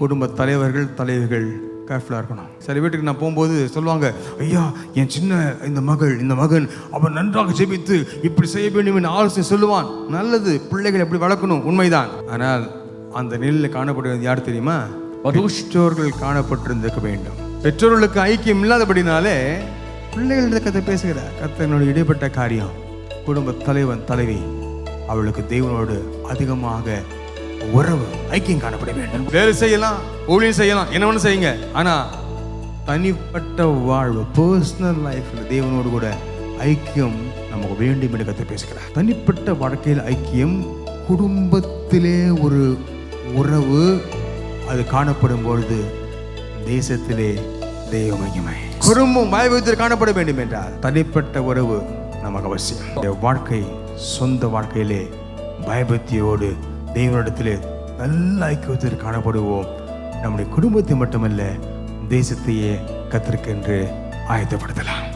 குடும்ப தலைவர்கள் தலைவிகள் கேர்ஃபுல்லாக இருக்கணும். சில வீட்டுக்கு நான் போகும்போது சொல்லுவாங்க, ஐயா என் சின்ன இந்த மகன் அவன் நன்றாக ஜெபித்து இப்படி செய்ய வேண்டும் என்று ஆலோசனை சொல்லுவான். நல்லது, பிள்ளைகள் எப்படி வளர்க்கணும், உண்மைதான். ஆனால் அந்த நிலையில் காணப்படுவது யார் தெரியுமா? பெற்றோர்கள் காணப்பட்டிருந்திருக்க வேண்டும். பெற்றோர்களுக்கு ஐக்கியம் இல்லாதபடினாலே பிள்ளைகளிட கதை பேசுகிறார். கர்த்தனோடு இடைப்பட்ட காரியம். குடும்ப தலைவன் தலைவி அவளுக்கு தேவனோடு அதிகமாக உறவு ஐக்கியம் காணப்பட வேண்டும். வேலை செய்யலாம், ஊழியம் செய்யலாம், என்ன ஒன்று செய்யுங்க. ஆனா தனிப்பட்ட வாழ்வு, பர்சனல் லைஃப்ல தேவனோடு கூட ஐக்கியம் நமக்கு வேண்டும் என்று கர்த்தர் பேசுகிறார். தனிப்பட்ட வாழ்க்கையில் ஐக்கியம், குடும்பத்திலே ஒரு உறவு அது காணப்படும் பொழுது தேசத்திலே தெய்வ மகிமை. குடும்பம் வைபவத்தில் காணப்பட வேண்டும் என்றால் தனிப்பட்ட உறவு நமக்கு அவசியம். வாழ்க்கை, சொந்த வாழ்க்கையிலே பயபக்தியோடு தேவனிடத்திலே நல்ல ஐக்கியத்தில் காணப்படுவோம். நம்முடைய குடும்பத்தை மட்டுமல்ல, தேசத்தையே கர்த்தருக்கென்று ஆயத்தப்படுத்தலாம்.